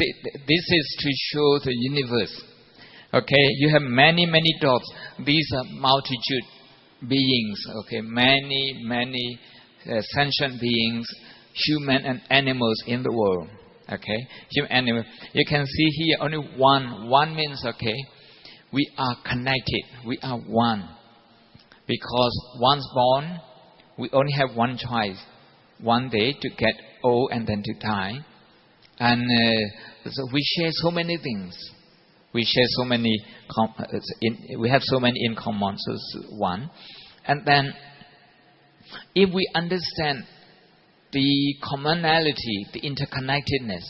this is to show the universe. Okay, you have many dots. These are multitude beings. Okay, many sentient beings, human and animals in the world. Okay, human animal. You can see here only one. One means okay, we are connected. We are one. Because once born, we only have one choice. One day to get old and then to die. And so we share so many things. We share so many. We have so many in common. So one. And then, if we understand the commonality, the interconnectedness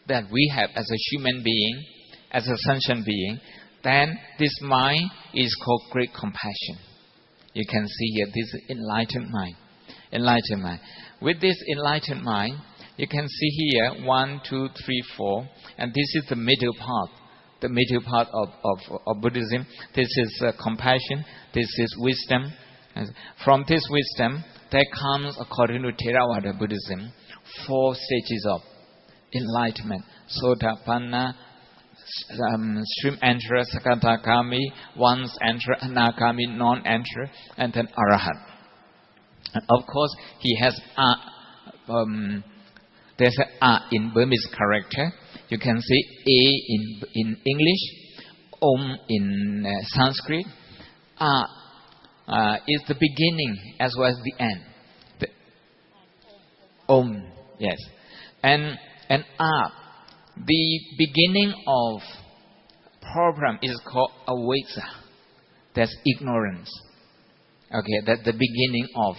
that we have as a human being, as a sentient being, then this mind is called great compassion. You can see here, this is enlightened mind. Enlightened mind. With this enlightened mind, you can see here 1, 2, 3, 4, and this is the middle part. The middle part of Buddhism. This is compassion. This is wisdom. And from this wisdom, there comes, according to Theravada Buddhism, 4 stages of enlightenment. Sotapanna, stream enterer, Sakadagami, once enterer, Anagami, non-enterer, and then Arahat. And of course, he has there's a in Burmese character. You can see A in English, in Sanskrit. Is the beginning as well as the end. The yes, and the beginning of problem is called avijja. That's ignorance. Okay, that's the beginning of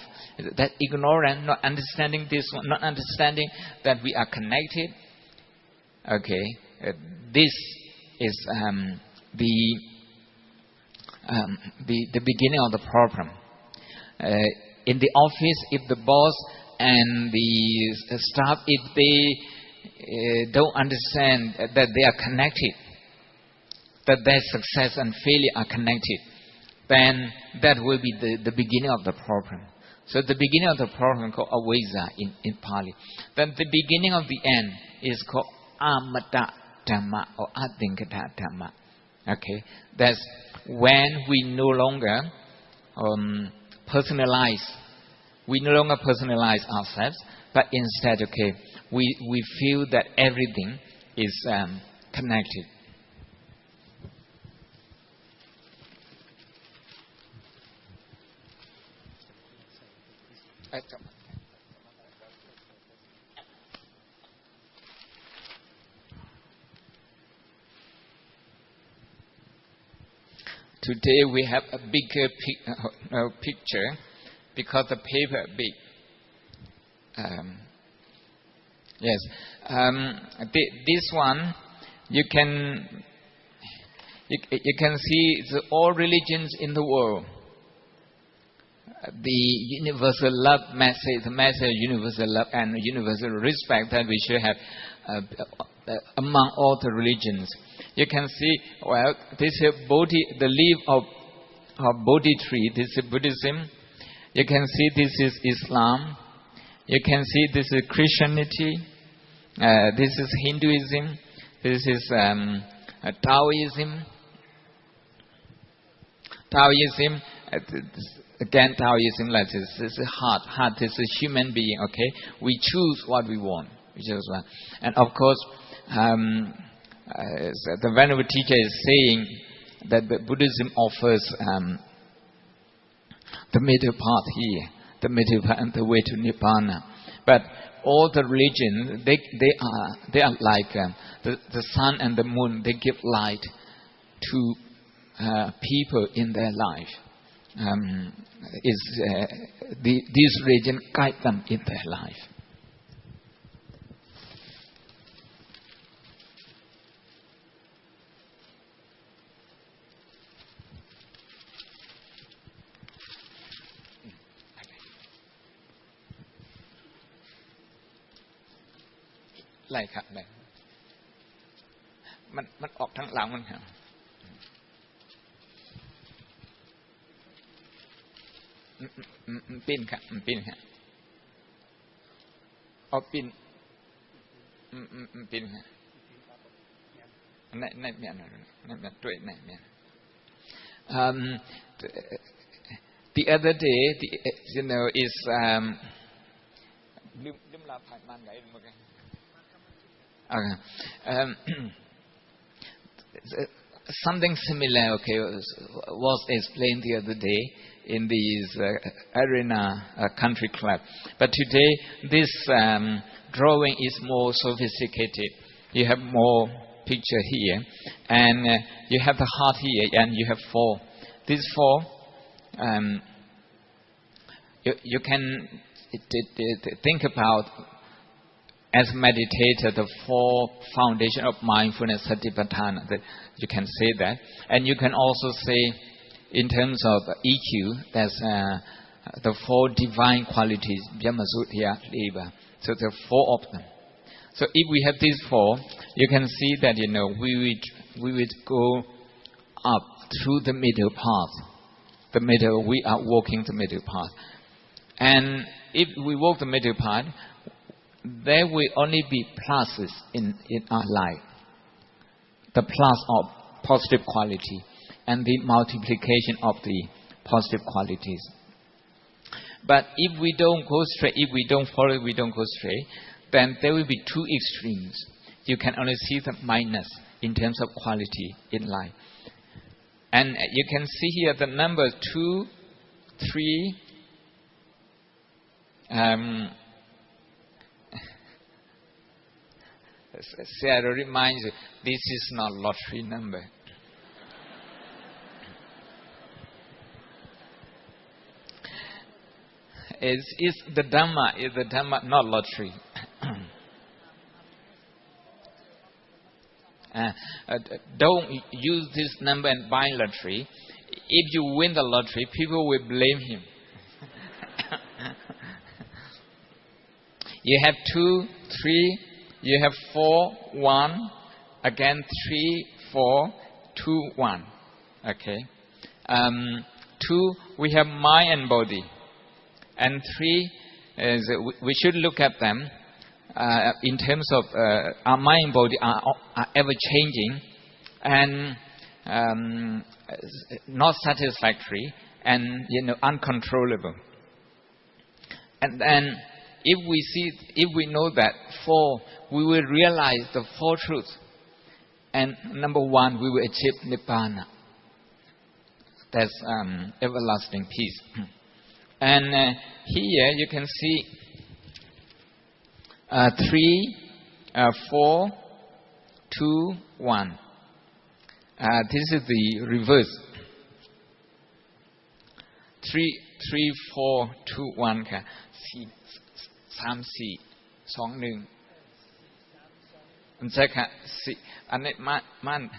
that ignorance, not understanding this one, not understanding that we are connected. Okay, this is the beginning of the problem. In the office, if the boss and the staff, if they don't understand that they are connected, that their success and failure are connected, then that will be the beginning of the problem. So the beginning of the problem called avijja in Pali. Then the beginning of the end is called amata dhamma or adhinkata dhamma. Okay, that's when we no longer personalize. We no longer personalize ourselves, but instead, okay, we feel that everything is connected. Today we have a bigger picture because the paper is big. Yes, this one you can see all religions in the world. The universal love message, the message of universal love and universal respect that we should have among all the religions. You can see, well, this is Bodhi, the leaf of Bodhi tree. This is Buddhism. You can see this is Islam. You can see this is Christianity. This is Hinduism. This is Taoism. Taoism. Again, Taoism like this. This is heart. Heart. This is human being. Okay, we choose what we want. We choose one. And of course, the Venerable Teacher is saying that Buddhism offers the middle path here, the middle path and the way to Nibbana. But all the religions, they are like the sun and the moon. They give light to people in their life. These religions guide them in their life. Like that. มันออกทั้งหลังมันครับปิ้นครับปิ้นครับเอาปิ้นปิ้นครับ The other day, is something similar, was explained the other day in this arena country club. But today, this drawing is more sophisticated. You have more picture here, and you have the heart here, and you have 4. These 4, you can think about as meditator the 4 foundation of mindfulness, satipatthana. That you can say that, and you can also say in terms of EQ, there's the 4 divine qualities. So there are 4 of them. So if we have these 4, you can see that we would go up through the middle path. We are walking the middle path. And if we walk the middle path, there will only be pluses in our life. The plus of positive quality and the multiplication of the positive qualities. But if we don't go straight, if we don't follow, we don't go straight, then there will be 2 extremes. You can only see the minus in terms of quality in life. And you can see here the number 2, 3. Sarah reminds you, this is not lottery number. It's the Dhamma, not lottery. Don't use this number and buy lottery. If you win the lottery, people will blame him. You have 2, 3, you have 4, 1, again 3, 4, 2, 1. Okay. 2, we have mind and body. And 3 is we should look at them in terms of our mind and body are ever changing and not satisfactory and uncontrollable. And then if we know that 4, we will realize the 4 truths. And number 1, we will achieve Nibbana. That's everlasting peace. And here you can see 3, 4, 2, 1. This is the reverse. 3, 4, 2, 1. 3, 4, 2, 1.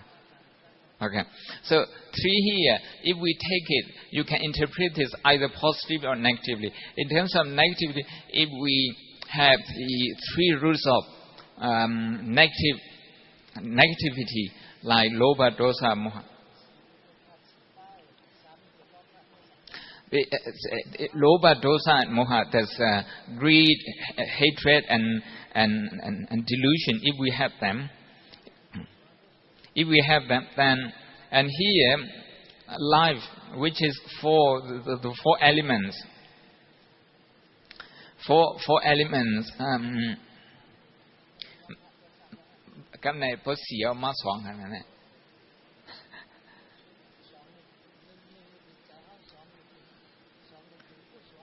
Okay. So 3 here, if we take it, you can interpret this either positively or negatively. In terms of negativity, if we have the 3 roots of negativity, like lobha, dosa, moha. Lobha, dosa, and moha, there's greed, hatred, and delusion. If we have them, then, and here, life, which is the 4 elements. 4 elements. 咁你不是有乜爽係咪呢？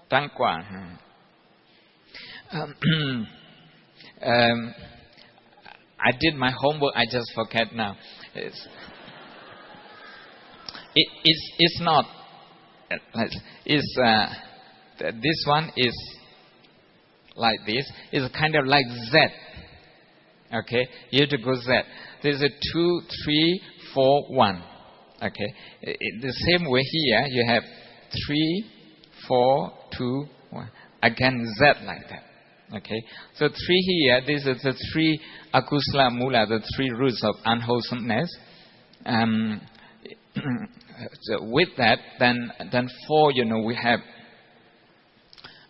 當慣。I did my homework. I just forget now. It's not. This one is like this. It's kind of like Z. Okay, you have to go Z. There's a 2, 3, 4, 1. Okay, the same way here you have 3, 4, 2, 1. Again Z like that. Okay, so 3 here. This is the 3 akusala mula, the 3 roots of unwholesomeness. So with that, then 4. We have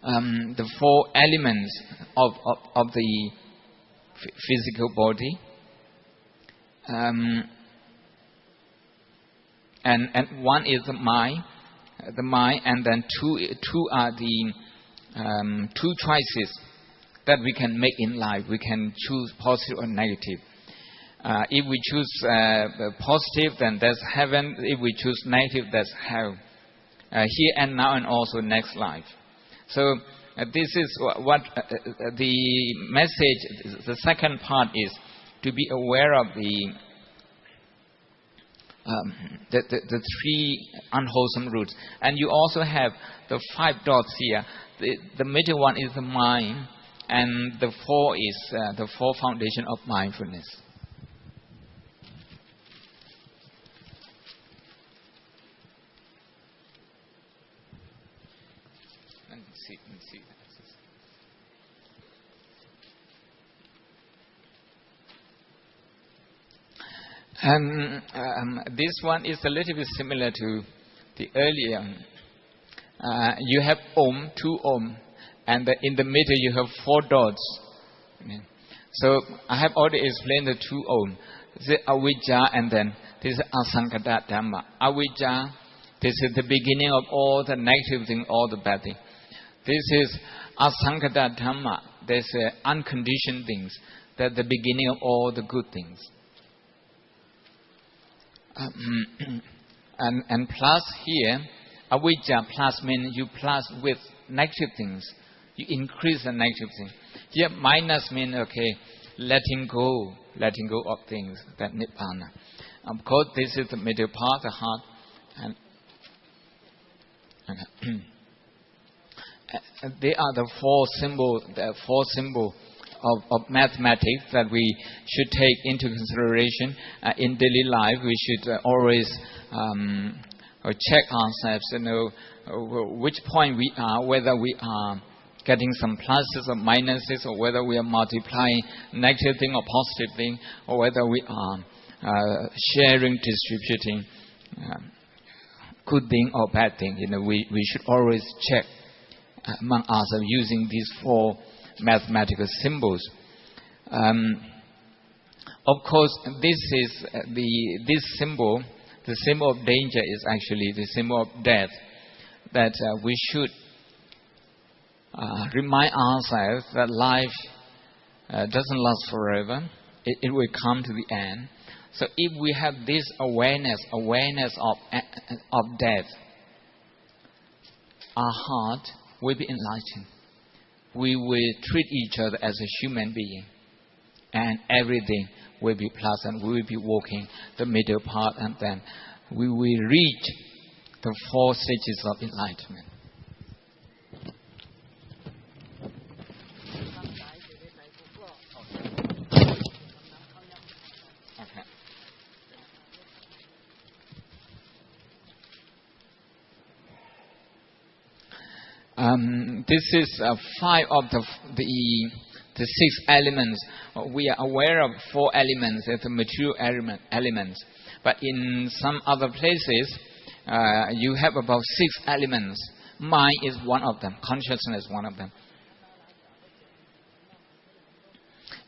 the 4 elements of the physical body. and one is the mind, and then two are the two choices that we can make in life. We can choose positive or negative. If we choose positive, then that's heaven. If we choose negative, that's hell. Here and now, and also next life. So this is what the message. The second part is to be aware of the three unwholesome roots. And you also have the 5 dots here. The middle one is the mind, and the 4 is the 4 foundation of mindfulness. Let's see. This one is a little bit similar to the earlier. You have Om, 2 Om, and in the middle you have 4 dots. So I have already explained the 2 Om. This is Avijja, and then this is Asankata Dhamma. Avijja, this is the beginning of all the negative things, all the bad things. This is Asankata Dhamma. There's unconditioned things. That's the beginning of all the good things. And plus here, avijja plus means you plus with negative things. You increase the negative things. Here minus means, okay, letting go of things, that nibbana. Of course, this is the middle part, the heart. And they are the 4 symbols of mathematics that we should take into consideration in daily life. We should always check ourselves to know which point we are, whether we are getting some pluses or minuses, or whether we are multiplying negative thing or positive thing, or whether we are sharing, distributing good thing or bad thing. We should always check among ourselves using these 4 mathematical symbols. Of course, this symbol, the symbol of danger, is actually the symbol of death. That we should remind ourselves that life doesn't last forever. It will come to the end. So if we have this awareness of death, our heart will be enlightened. We will treat each other as a human being, and everything will be pleasant. We will be walking the middle part, and then we will reach the 4 stages of enlightenment. This is 5 of the 6 elements. We are aware of 4 elements, the material elements. But in some other places, you have about 6 elements. Mind is one of them. Consciousness is one of them.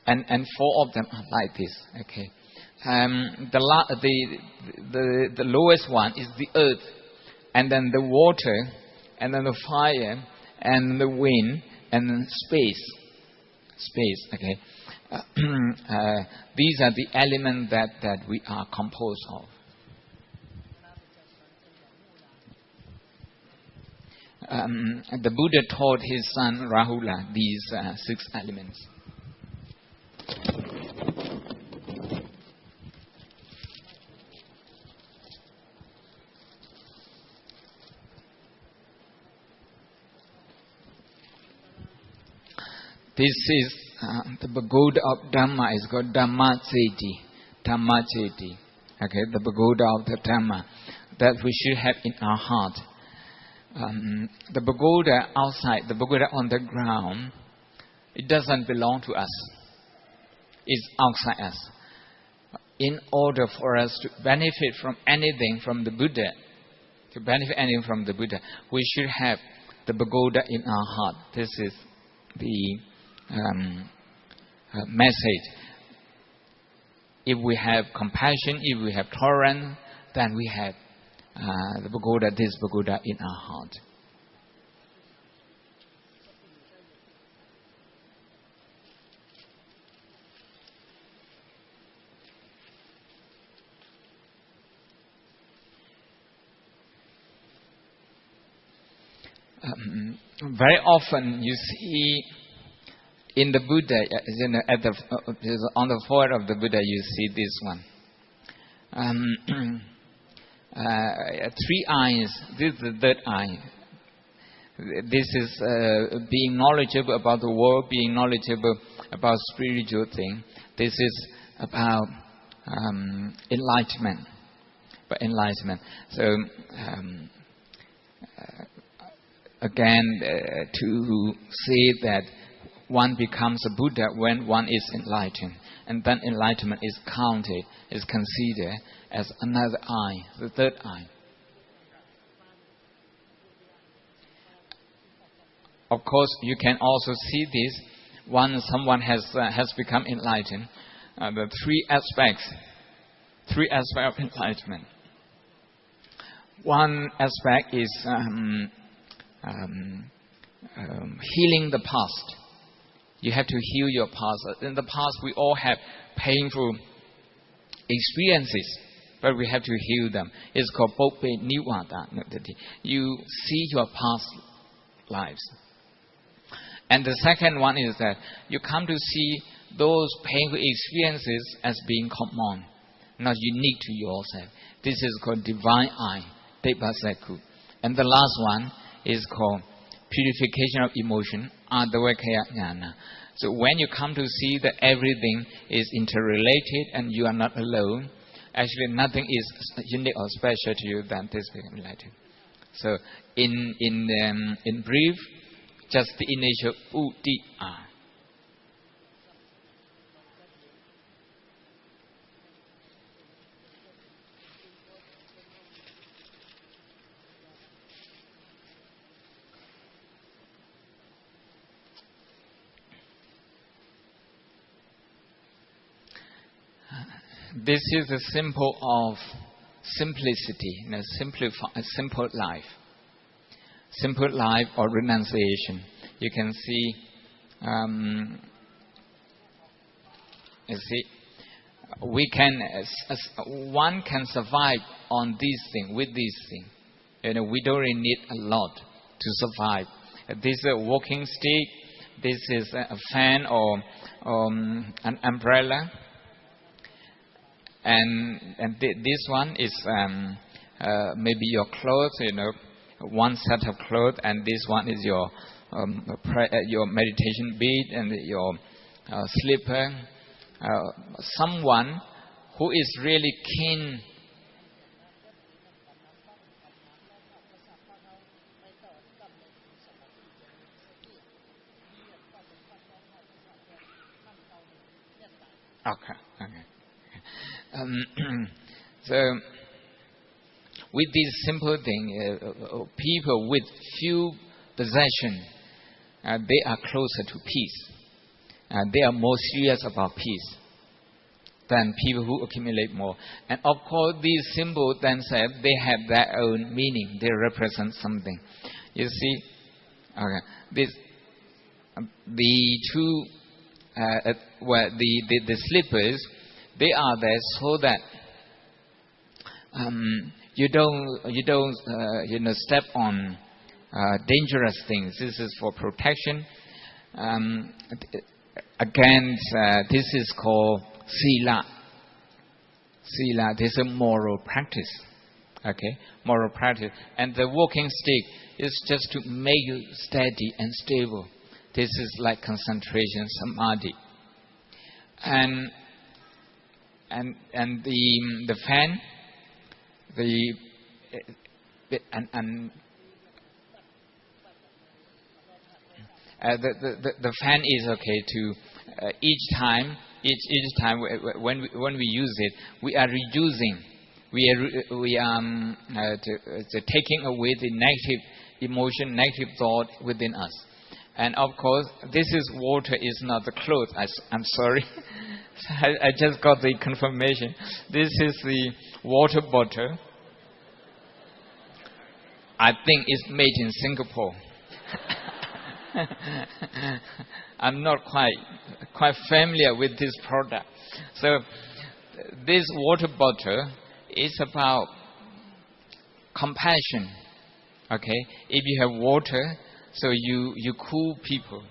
And 4 of them are like this. Okay. The lowest one is the earth, and then the water, and then the fire, and the wind, and then space. Okay. These are the elements that we are composed of. The Buddha taught his son Rahula these 6 elements. This is the pagoda of Dhamma. Is called Dhamma Ceti. Okay, the pagoda of the Dhamma that we should have in our heart. The pagoda outside, the pagoda on the ground, it doesn't belong to us. It's outside us. In order for us to benefit from anything from the Buddha, we should have the pagoda in our heart. This is the message. If we have compassion, if we have tolerance, then we have the pagoda, this pagoda in our heart. Very often you see in the Buddha, on the forehead of the Buddha, you see this one. 3 eyes. This is the third eye. This is being knowledgeable about the world, being knowledgeable about spiritual thing. This is about enlightenment. So again, to say that one becomes a Buddha when one is enlightened, and then enlightenment is counted, is considered as another eye, the third eye. Of course, you can also see this once someone has become enlightened. The 3 aspects of enlightenment. One aspect is healing the past. You have to heal your past. In the past, we all have painful experiences, but we have to heal them. It's called Pope Niwata. You see your past lives. And the second one is that you come to see those painful experiences as being common, not unique to yourself. This is called divine eye, Devasaku. And the last one is called purification of emotion, Adavakaya Jnana. So when you come to see that everything is interrelated and you are not alone, actually nothing is unique or special to you than this being enlightened. So in brief, just the initial Udi'a. This is a symbol of simplicity, a simple life. Simple life or renunciation. You can see, one can survive on these things, with these things. We don't really need a lot to survive. This is a walking stick. This is a fan or an umbrella. And this one is maybe your clothes, one set of clothes, and this one is your meditation bead and your slipper. Someone who is really keen so with this simple thing, people with few possession, they are closer to peace. They are more serious about peace than people who accumulate more. And of course, these symbols then said they have their own meaning. They represent something. You see, the two, the slippers, they are there so that you don't step on dangerous things. This is for protection against. This is called sila. Sila. This is a moral practice. Okay, moral practice. And the walking stick is just to make you steady and stable. This is like concentration, samadhi. And the fan, the fan is okay to each time when we use it, we are reducing, we are taking away the negative emotion, negative thought within us. And of course, this is water, is not the clothes. I'm sorry. I just got the confirmation. This is the water bottle. I think it's made in Singapore. I'm not quite familiar with this product. So this water bottle is about compassion. Okay, if you have water, so you cool people,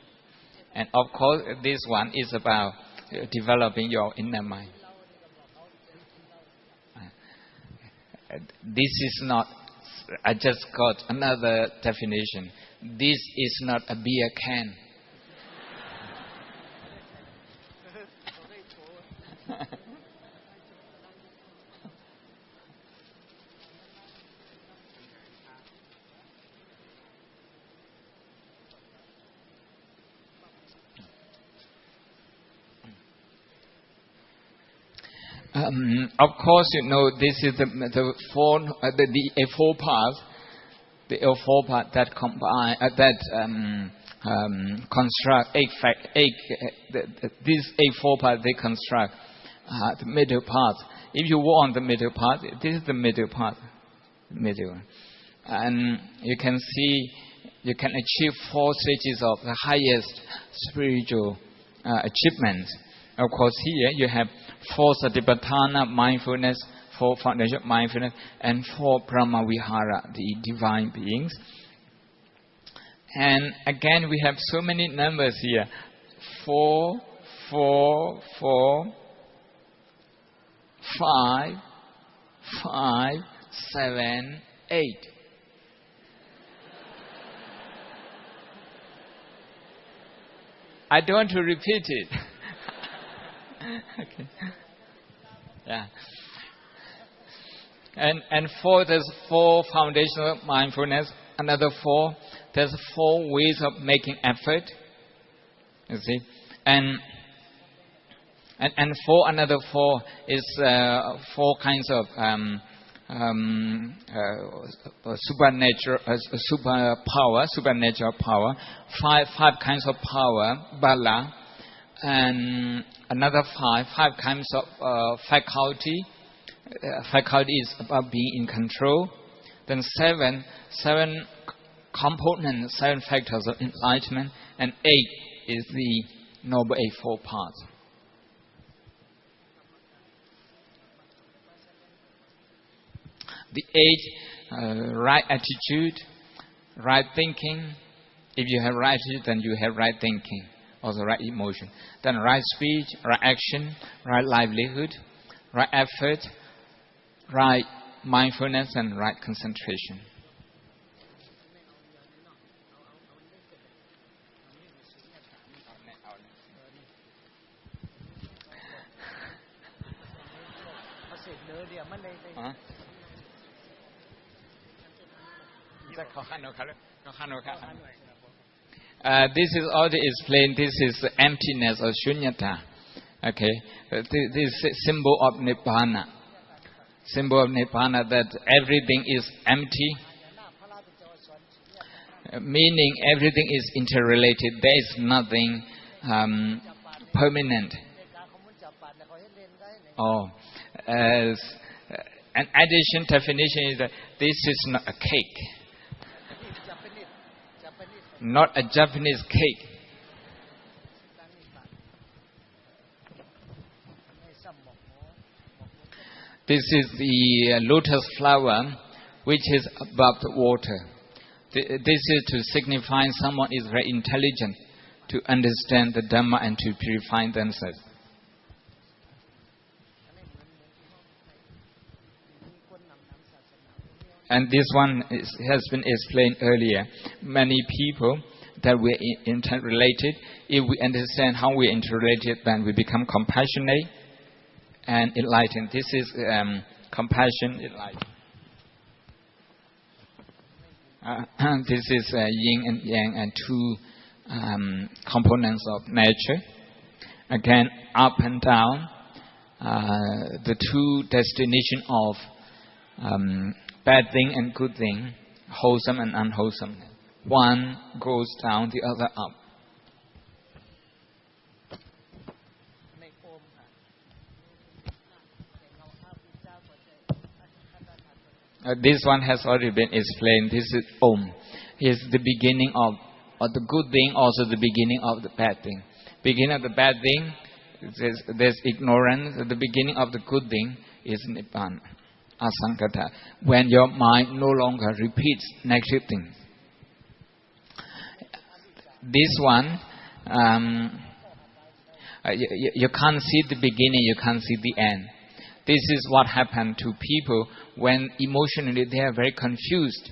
and of course this one is about developing your inner mind. This is not. I just got another definition. This is not a beer can. Of course, this is the four parts. The four part that combine construct these four parts. They construct the middle part. If you want the middle part, this is the middle part, and you can see you can achieve 4 stages of the highest spiritual achievements. Of course, here you have 4 satipatthana, mindfulness, 4 foundation mindfulness, and 4 Brahmavihara, the divine beings. And again, we have so many numbers here. 4, 4, 4, 5, 5, 7, 8. I don't want to repeat it. Okay. Yeah. And 4, there's 4 foundational mindfulness. Another 4, there's 4 ways of making effort. You see, and 4, another 4 is 4 kinds of supernatural power. 5 kinds of power, bala, and another 5 kinds of faculty. Faculty is about being in control. Then 7 components, 7 factors of enlightenment, and 8 is the Noble Eightfold Path. The 8, right attitude, right thinking. If you have right attitude, then you have right thinking, also right emotion. Then right speech, right action, right livelihood, right effort, right mindfulness, and right concentration. This is already explained. This is emptiness or shunyata. Okay, this is symbol of nibbana. Symbol of nibbana, that everything is empty, meaning everything is interrelated. There is nothing permanent. An addition definition is that this is not a cake, not a Japanese cake. This is the lotus flower, which is above the water. This is to signify someone is very intelligent, to understand the Dhamma and to purify themselves. And this one has been explained earlier. Many people that we're interrelated, if we understand how we're interrelated, then we become compassionate and enlightened. This is compassion, enlightened. This is yin and yang, and 2 components of nature. Again, up and down, the 2 destinations of bad thing and good thing, wholesome and unwholesome. One goes down, the other up. This one has already been explained. This is Om. Is the beginning of the good thing, also the beginning of the bad thing. Beginning of the bad thing, there's ignorance. The beginning of the good thing is Nibbana, Asankata. When your mind no longer repeats negative things. This one, you can't see the beginning, you can't see the end. This is what happened to people when emotionally they are very confused.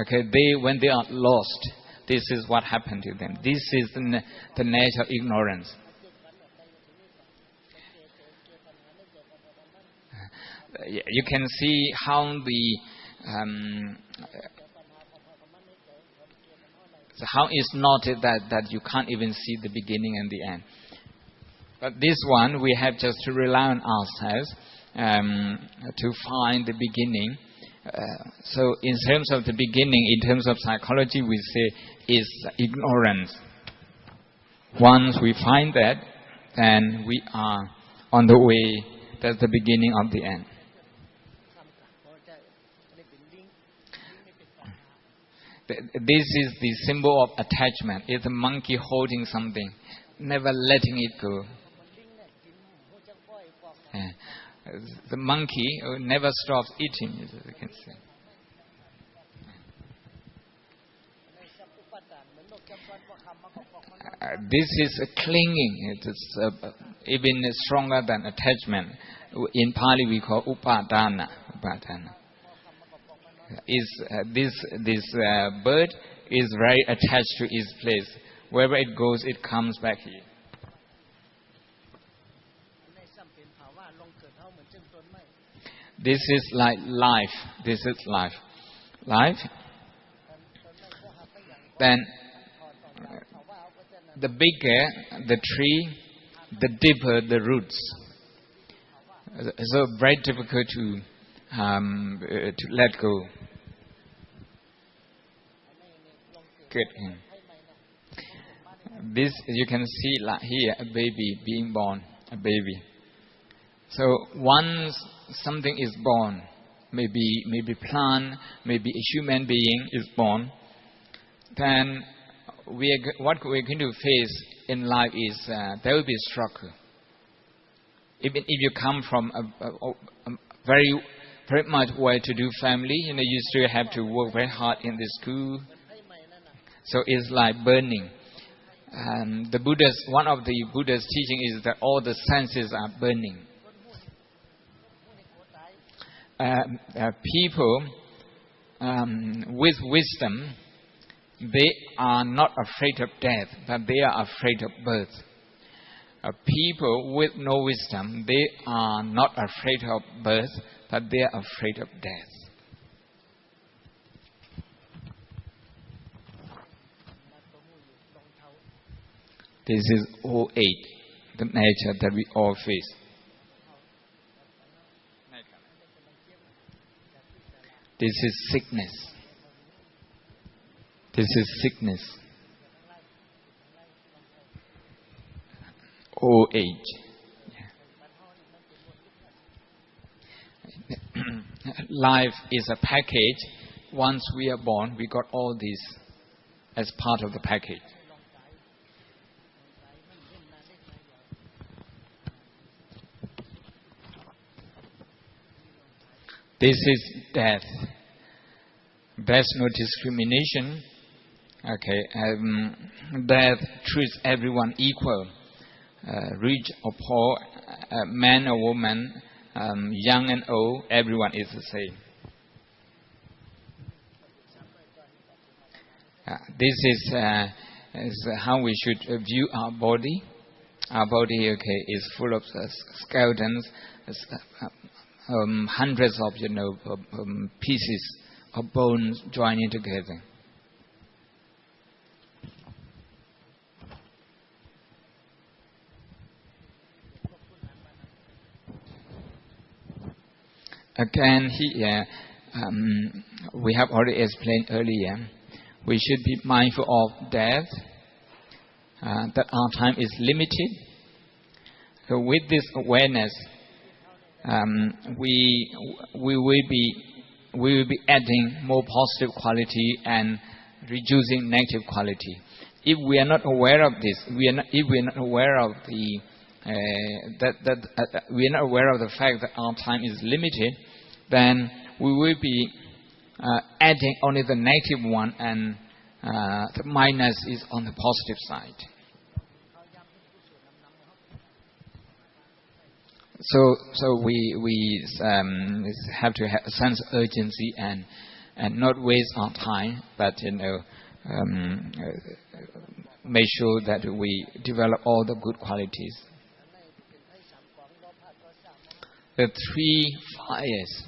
Okay, when they are lost, this is what happened to them. This is the nature of ignorance. You can see how how it's noted that you can't even see the beginning and the end. But this one, we have just to rely on ourselves to find the beginning. So in terms of the beginning, in terms of psychology, we say is ignorance. Once we find that, then we are on the way. That's the beginning of the end. This is the symbol of attachment. It's a monkey holding something, never letting it go. The monkey never stops eating, as you can see. This is a clinging. It is even stronger than attachment. In Pali we call upadana. This bird is very attached to its place. Wherever it goes, it comes back here. This is like life. This is life. Life. Then the bigger the tree, the deeper the roots. So very difficult to let go. Good. This you can see like here a baby being born, a baby. So once something is born, maybe plant, maybe a human being is born, then what we're going to face in life is there will be a struggle. Even if you come from a very much well-to-do family, you still have to work very hard in the school. So it's like burning. One of the Buddha's teaching is that all the senses are burning. People with wisdom, they are not afraid of death, but they are afraid of birth. People with no wisdom, they are not afraid of birth, but they are afraid of death. This is 08, the nature that we all face. This is sickness. This is sickness. Old age. Life is a package. Once we are born, we got all this as part of the package. This is death. There's no discrimination. Okay, death treats everyone equal. Rich or poor, man or woman, young and old, everyone is the same. This is how we should view our body. Our body, is full of skeletons, hundreds of pieces of bones joining together. Again, here we have already explained earlier. We should be mindful of death. That our time is limited. So with this awareness, we we will be adding more positive quality and reducing negative quality. If we are not aware of this, if we are not aware of the we are not aware of the fact that our time is limited, then we will be adding only the negative one, and the minus is on the positive side. So we have to have a sense of urgency and not waste our time, but make sure that we develop all the good qualities. The three fires,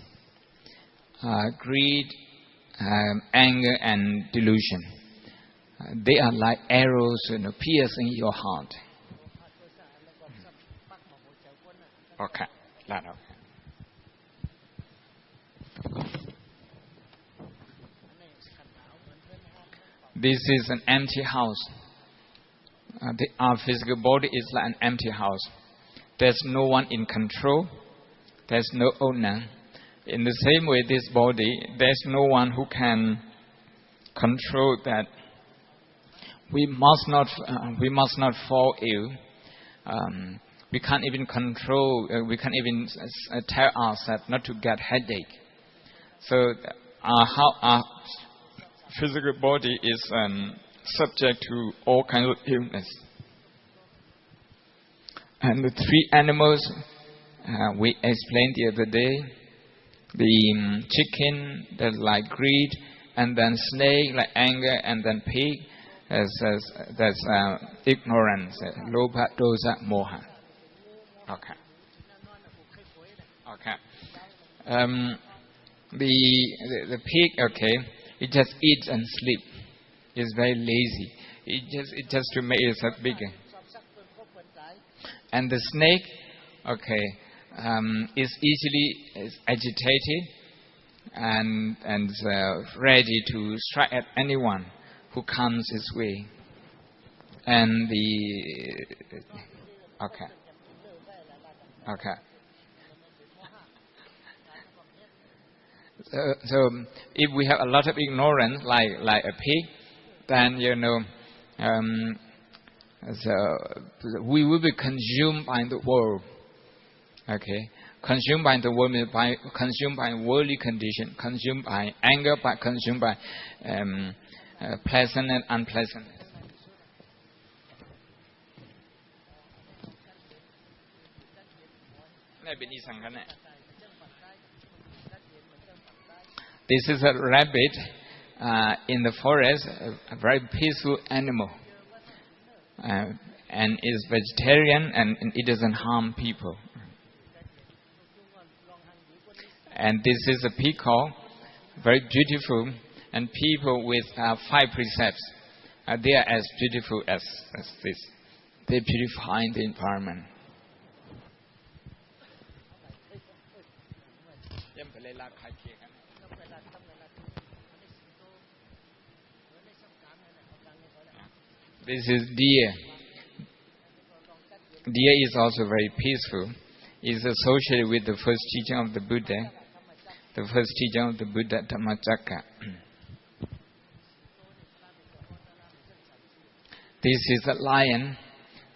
greed, anger, and delusion, they are like arrows, piercing your heart. Okay, that okay. This is an empty house. Our physical body is like an empty house. There's no one in control. There's no owner. In the same way, this body, there's no one who can control that. We must not fall ill. We can't even control. We can't even tell ourselves not to get headache. So our physical body is subject to all kinds of illness. And the three animals we explained the other day: the chicken, that's like greed, and then snake, like anger, and then pig, that's ignorance, lobha, dosa, moha. Okay. The pig, it just eats and sleeps. It's very lazy. It just to make itself bigger. And the snake, is easily agitated and ready to strike at anyone who comes his way. And So if we have a lot of ignorance, like a pig, then we will be consumed by the world. Consumed by the world, consumed by worldly condition, consumed by anger, consumed by pleasant and unpleasant. This is a rabbit in the forest, a very peaceful animal, and is vegetarian, and it doesn't harm people. And this is a peacock, very beautiful, and people with 5 precepts, they are as beautiful as this. They purify the environment. This is deer. Deer is also very peaceful. It's associated with the first teaching of the Buddha. The first teaching of the Buddha, Dhammacakka. This is a lion.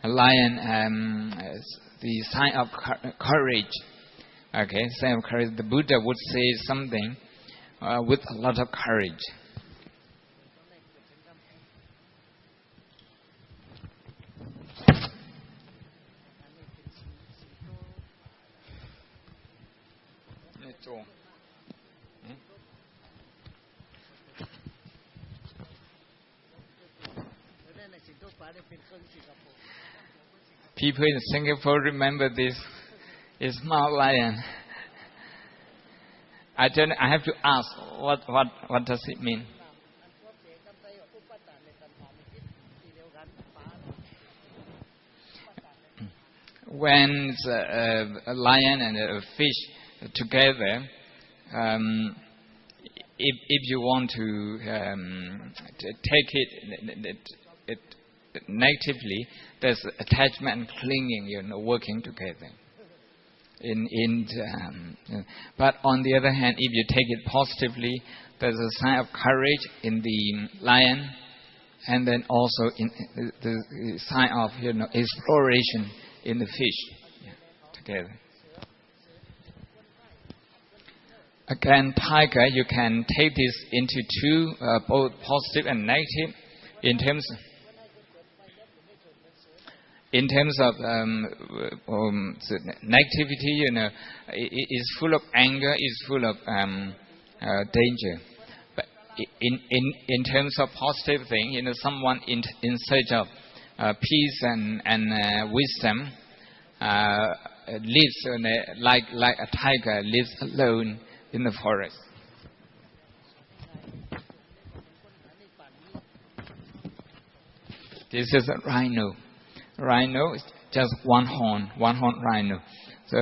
A lion is the sign of courage. Sign of courage. The Buddha would say something with a lot of courage. People in Singapore remember this. It's Mount Lion. I have to ask, what does it mean? When a lion and a fish together, if you want to take it negatively, there's attachment and clinging, working together. But on the other hand, if you take it positively, there's a sign of courage in the lion, and then also in the sign of exploration in the fish together. Again, tiger, you can take this into two, both positive and negative, in terms of negativity. It is full of anger, is full of danger. But in terms of positive thing, someone in search of peace and wisdom lives like a tiger lives alone in the forest. This is a rhino. Rhino is just one horn rhino. So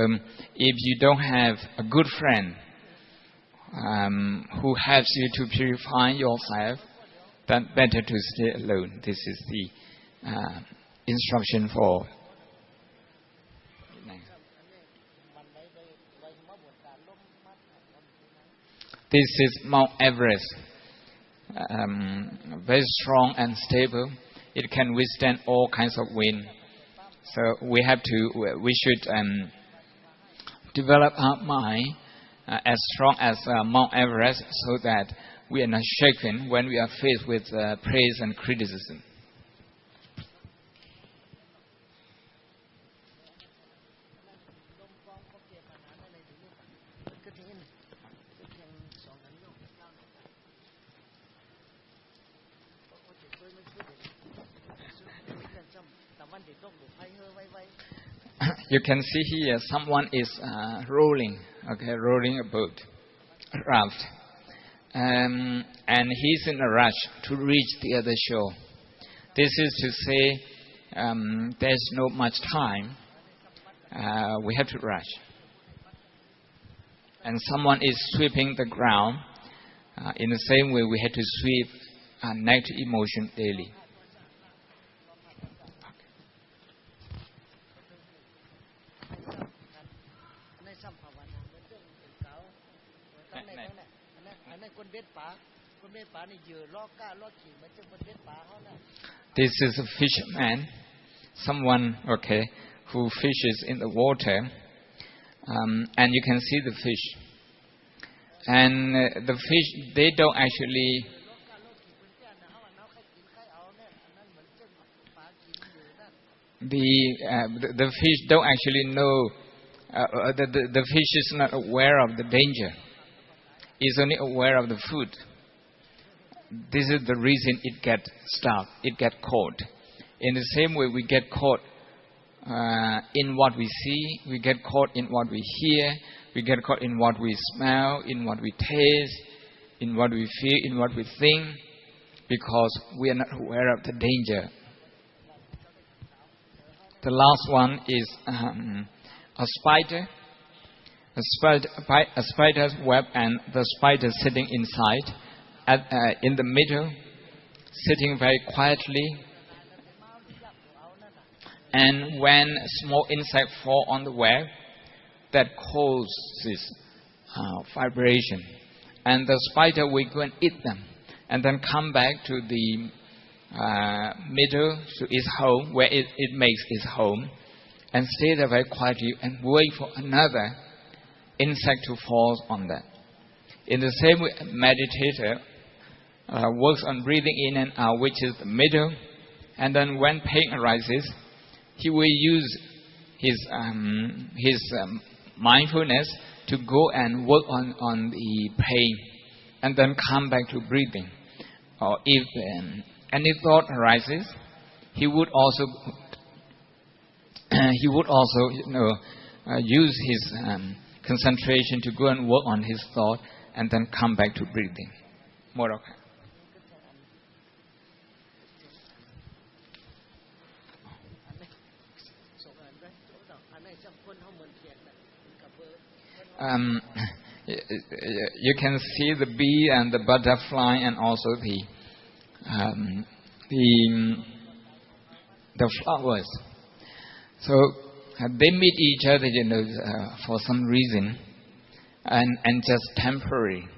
if you don't have a good friend who helps you to purify yourself, then better to stay alone. This is the instruction for. This is Mount Everest, very strong and stable. It can withstand all kinds of wind. So we should develop our mind as strong as Mount Everest, so that we are not shaken when we are faced with praise and criticism. You can see here someone is rowing a boat, a raft, and he's in a rush to reach the other shore. This is to say there's not much time. We have to rush. And someone is sweeping the ground. In the same way, we have to sweep negative emotion daily. This is a fisherman, someone who fishes in the water, and you can see the fish. And the fish, they don't actually the fish don't actually know. The fish is not aware of the danger. It's only aware of the food. This is the reason it gets stuck, it gets caught. In the same way, we get caught in what we see, we get caught in what we hear, we get caught in what we smell, in what we taste, in what we feel, in what we think, because we are not aware of the danger. The last one is a spider. A spider's web, and the spider sitting inside, in the middle, sitting very quietly. And when small insects fall on the web, that causes vibration. And the spider will go and eat them, and then come back to the middle, to its home, where it makes its home, and stay there very quietly and wait for another insect to fall on that. In the same way, a meditator works on breathing in and out, which is the middle, and then when pain arises, he will use his mindfulness to go and work on the pain, and then come back to breathing. Or if any thought arises, he would also use his concentration to go and work on his thought, and then come back to breathing. More okay. You can see the bee and the butterfly, and also the flowers. So they meet each other, for some reason, and just temporary.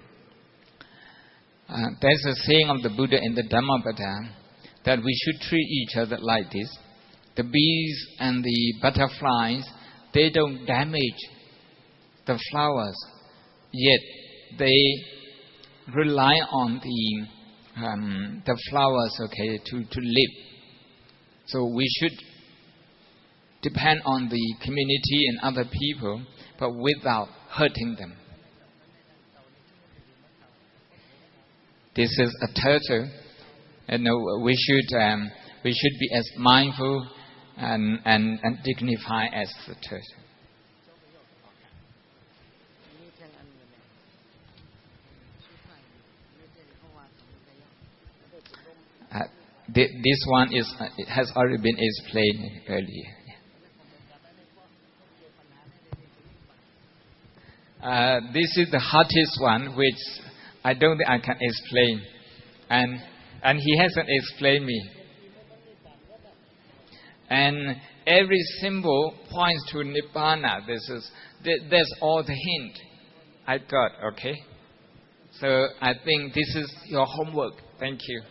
There's a saying of the Buddha in the Dhammapada that we should treat each other like this. The bees and the butterflies, they don't damage the flowers, yet they rely on the flowers, to live. So we should depend on the community and other people, but without hurting them. This is a turtle, and we should be as mindful and dignified as the turtle. This one it has already been explained earlier. This is the hardest one, which I don't think I can explain, and he hasn't explained me. And every symbol points to Nibbana. That's all the hint I got. Okay, so I think this is your homework. Thank you.